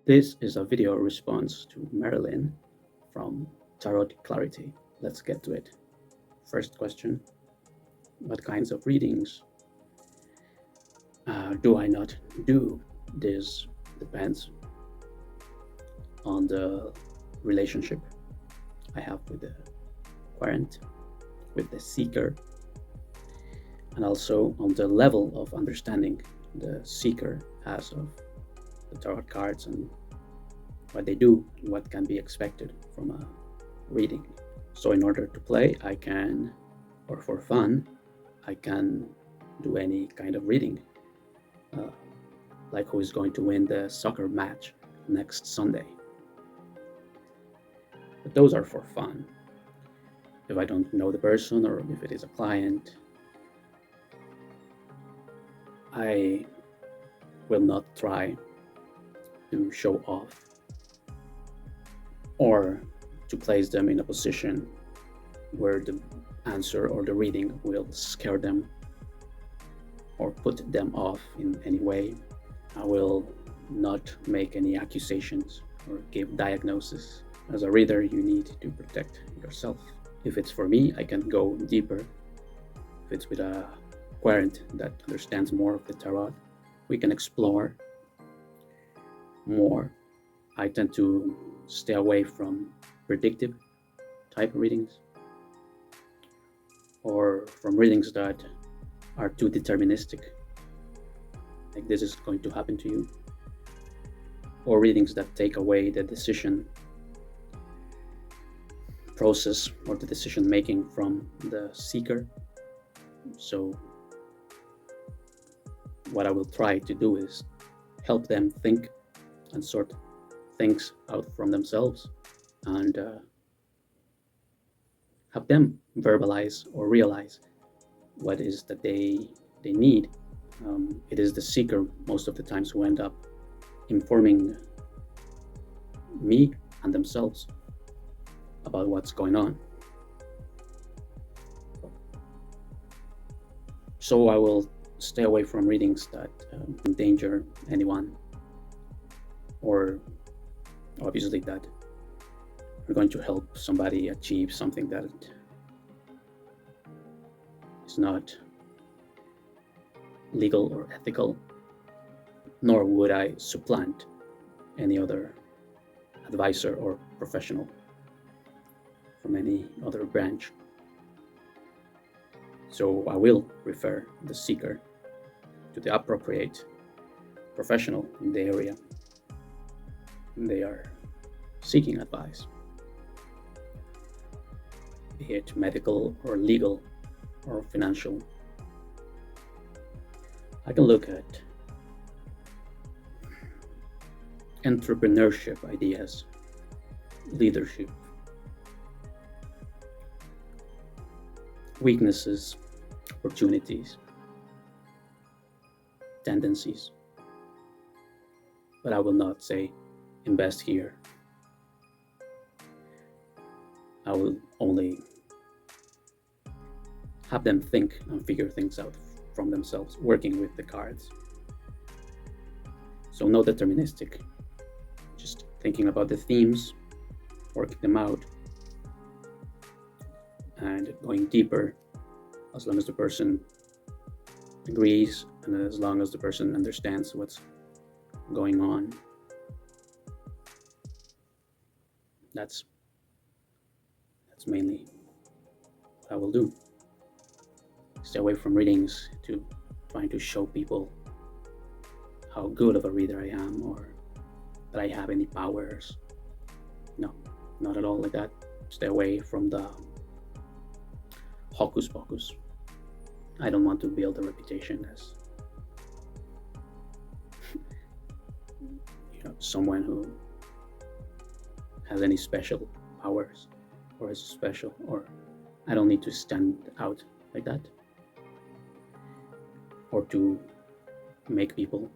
This is a video response to Marilyn from Tarot Clarity. Let's get to it. First question: what kinds of readings do I not do? This depends on the relationship I have with the querent, with the seeker, and also on the level of understanding the seeker has of the tarot cards and what they do and what can be expected from a reading. So in order to play, I can, or for fun, I can do any kind of reading, like who is going to win the soccer match next Sunday. But those are for fun. If I don't know the person or if it is a client, I will not try to show off or to place them in a position where the answer or the reading will scare them or put them off in any way. I will not make any accusations or give diagnosis. As a reader, you need to protect yourself. If it's for me, I can go deeper. If it's with a querent that understands more of the tarot, we can explore more. I tend to stay away from predictive type readings or from readings that are too deterministic, like this is going to happen to you, or readings that take away the decision process or the decision making from the seeker. So what I will try to do is help them think and sort things out from themselves and have them verbalize or realize what is that they need. It is the seeker most of the times who end up informing me and themselves about what's going on. So I will stay away from readings that endanger anyone, or obviously that are going to help somebody achieve something that is not legal or ethical, nor would I supplant any other advisor or professional from any other branch. So I will refer the seeker to the appropriate professional in the area they are seeking advice, be it medical or legal or financial. I can look at entrepreneurship ideas, leadership, weaknesses, opportunities, tendencies, but I will not say invest here. I will only have them think and figure things out from themselves, working with the cards. So no deterministic, just thinking about the themes, working them out, and going deeper as long as the person agrees and as long as the person understands what's going on. That's mainly what I will do. Stay away from readings to trying to show people how good of a reader I am or that I have any powers. No, not at all like that. Stay away from the hocus pocus. I don't want to build a reputation as someone who has any special powers or is special, or I don't need to stand out like that or to make people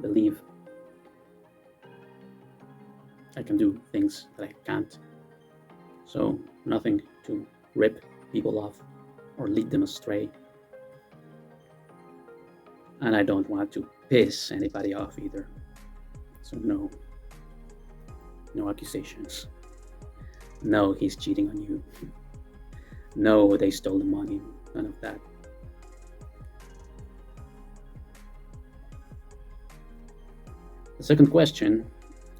believe I can do things that I can't. So nothing to rip people off or lead them astray. And I don't want to piss anybody off either. So no, No accusations. No, he's cheating on you. No, they stole the money. None of that. The second question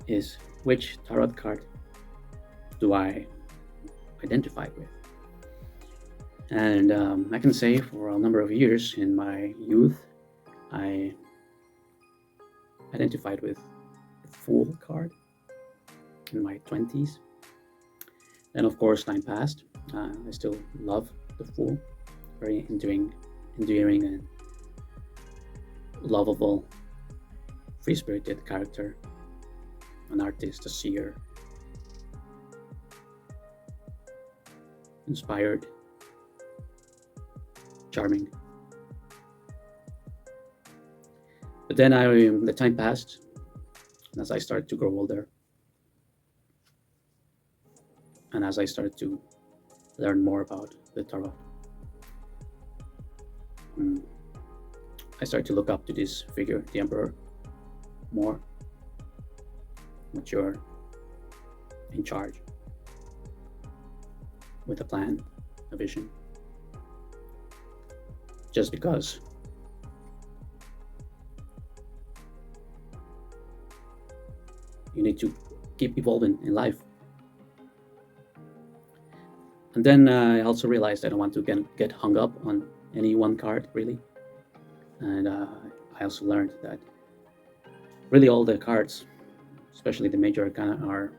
is, which tarot card do I identify with? And I can say for a number of years in my youth, I identified with the Fool card in my 20s. Then, of course, time passed. I still love the Fool. Very endearing and lovable, free-spirited character. An artist, a seer, inspired, charming. But then the time passed, and as I started to grow older, and as I started to learn more about the tarot, I started to look up to this figure, the Emperor, more mature, in charge, with a plan, a vision. Just because you need to keep evolving in life. And then I also realized I don't want to get hung up on any one card, really. And I also learned that really all the cards, especially the major arcana, are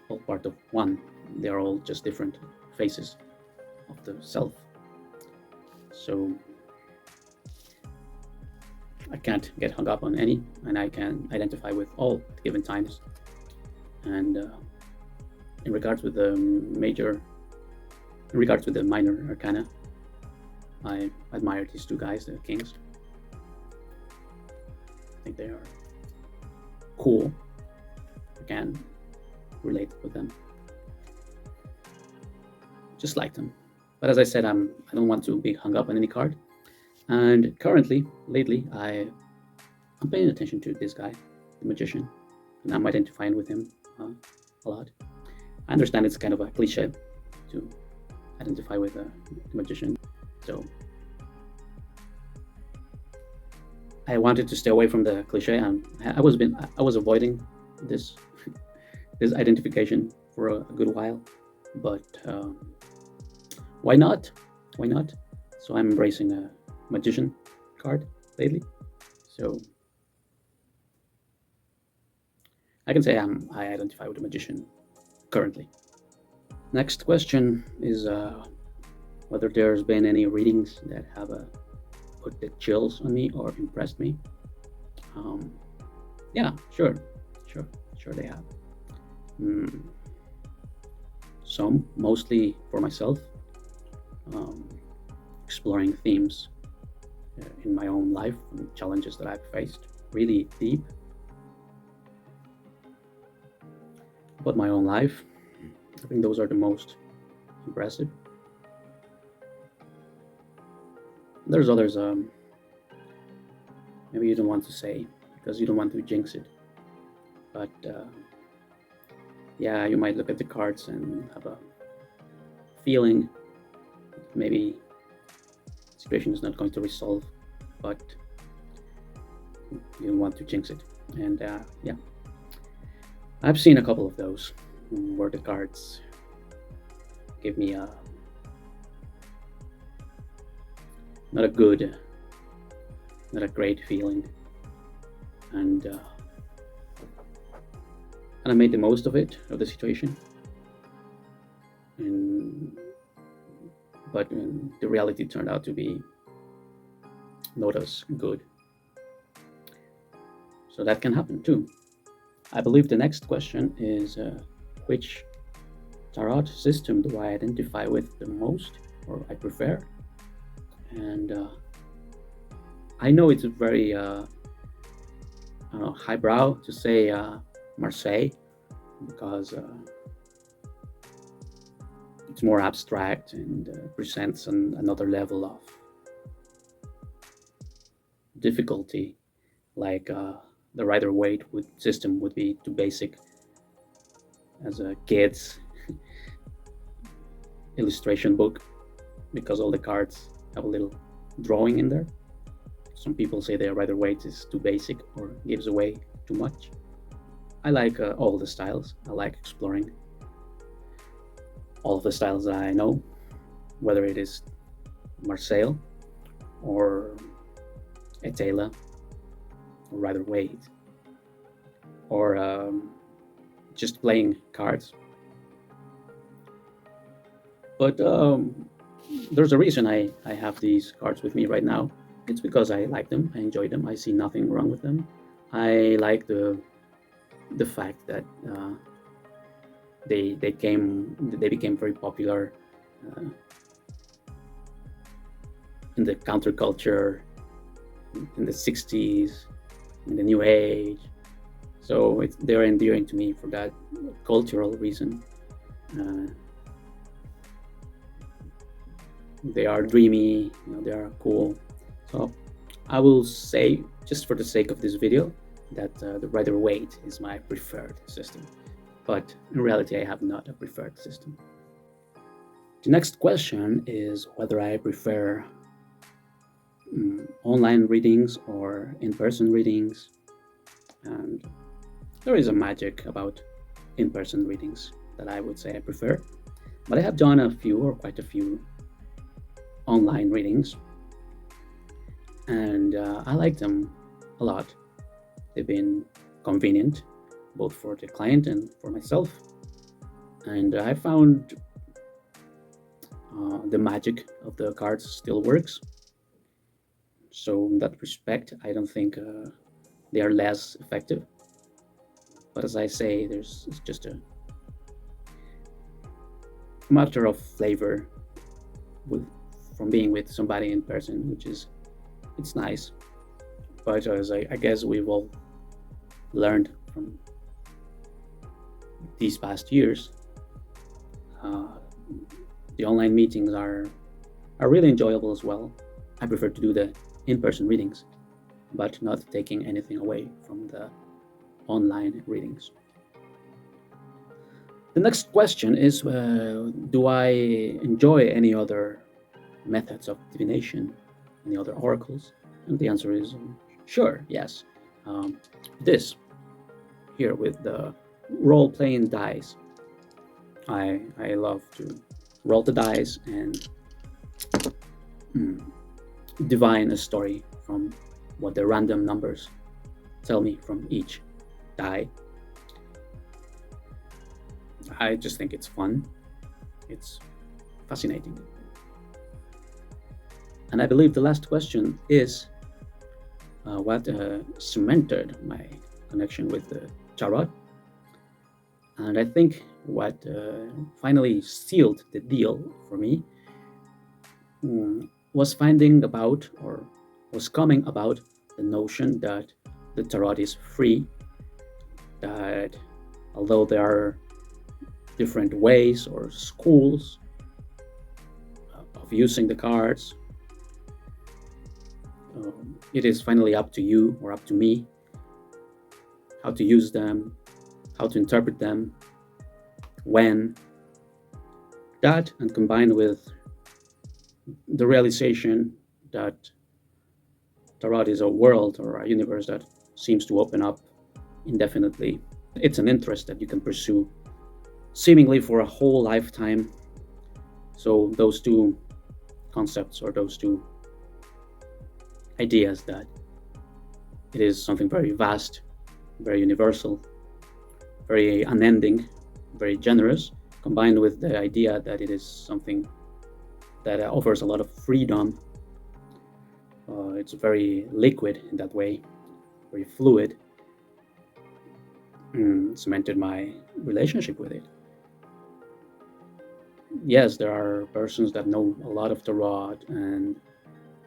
all part of one. They're all just different faces of the self. So I can't get hung up on any, and I can identify with all at given times. And in regards with the minor arcana, I admire these two guys, the kings. I think they are cool. I can relate with them. Just like them. But as I said, I don't want to be hung up on any card. And lately, I'm paying attention to this guy, the magician, and I'm identifying with him a lot. I understand it's kind of a cliche to identify with a magician, so I wanted to stay away from the cliche, and I was avoiding this this identification for a good while. But why not? Why not? So I'm embracing a magician card lately. So I can say I identify with a magician currently. Next question is whether there's been any readings that have put the chills on me or impressed me. Yeah, sure they have. Some, mostly for myself, exploring themes in my own life and challenges that I've faced, really deep about my own life. I think those are the most impressive. There's others maybe you don't want to say because you don't want to jinx it, but yeah, you might look at the cards and have a feeling maybe the situation is not going to resolve, but you don't want to jinx it. And yeah, I've seen a couple of those where the cards give me not a great feeling, and I made the most of it, of the situation, but the reality turned out to be not as good. So that can happen too. I believe the next question is which tarot system do I identify with the most, or I prefer? And I know it's very highbrow to say Marseille, because it's more abstract and presents another level of difficulty, like the Rider-Waite system would be too basic as a kid's illustration book, because all the cards have a little drawing in there. Some people say the Rider-Waite is too basic or gives away too much. I like all the styles. I like exploring all of the styles that I know, whether it is Marseille or Etela or Rider-Waite, or just playing cards. But there's a reason I have these cards with me right now. It's because I like them, I enjoy them, I see nothing wrong with them. I like the fact that they became very popular in the counterculture in the 60s, in the New Age. So they're endearing to me for that cultural reason. They are dreamy, they are cool. So I will say, just for the sake of this video, that the Rider-Waite is my preferred system. But in reality, I have not a preferred system. The next question is whether I prefer online readings or in-person readings. And there is a magic about in-person readings that I would say I prefer. But I have done a few, or quite a few, online readings, and I like them a lot. They've been convenient, both for the client and for myself. And I found the magic of the cards still works. So in that respect, I don't think they are less effective. But as I say, it's just a matter of flavor from being with somebody in person, which is, it's nice. But as I guess we've all learned from these past years, the online meetings are really enjoyable as well. I prefer to do the in-person readings, but not taking anything away from the online readings. The next question is, do I enjoy any other methods of divination, any other oracles? And the answer is sure, yes. This here with the role-playing dice, I love to roll the dice and divine a story from what the random numbers tell me from each die. I just think it's fun. It's fascinating. And I believe the last question is what cemented my connection with the tarot. And I think what finally sealed the deal for me was finding about, or was coming about, the notion that the tarot is free, that although there are different ways or schools of using the cards, it is finally up to you or up to me how to use them, how to interpret them, when. That, and combined with the realization that tarot is a world or a universe that seems to open up indefinitely. It's an interest that you can pursue seemingly for a whole lifetime. So those two concepts, or those two ideas, that it is something very vast, very universal, very unending, very generous, combined with the idea that it is something that offers a lot of freedom. It's very liquid in that way, very fluid, cemented my relationship with it. Yes, there are persons that know a lot of tarot and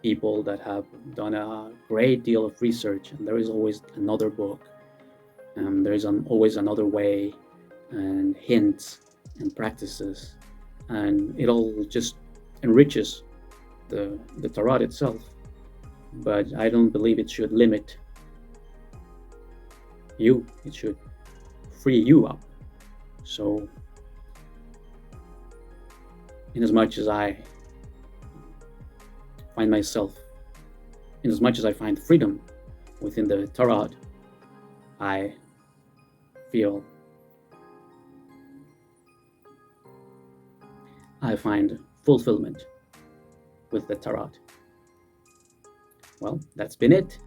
people that have done a great deal of research, and there is always another book, and there is always another way, and hints and practices, and it all just enriches the tarot itself. But I don't believe it should limit you. It should free you up. So, in as much as I find myself, in as much as I find freedom within the Tarot, I feel I find fulfillment with the Tarot. Well, that's been it.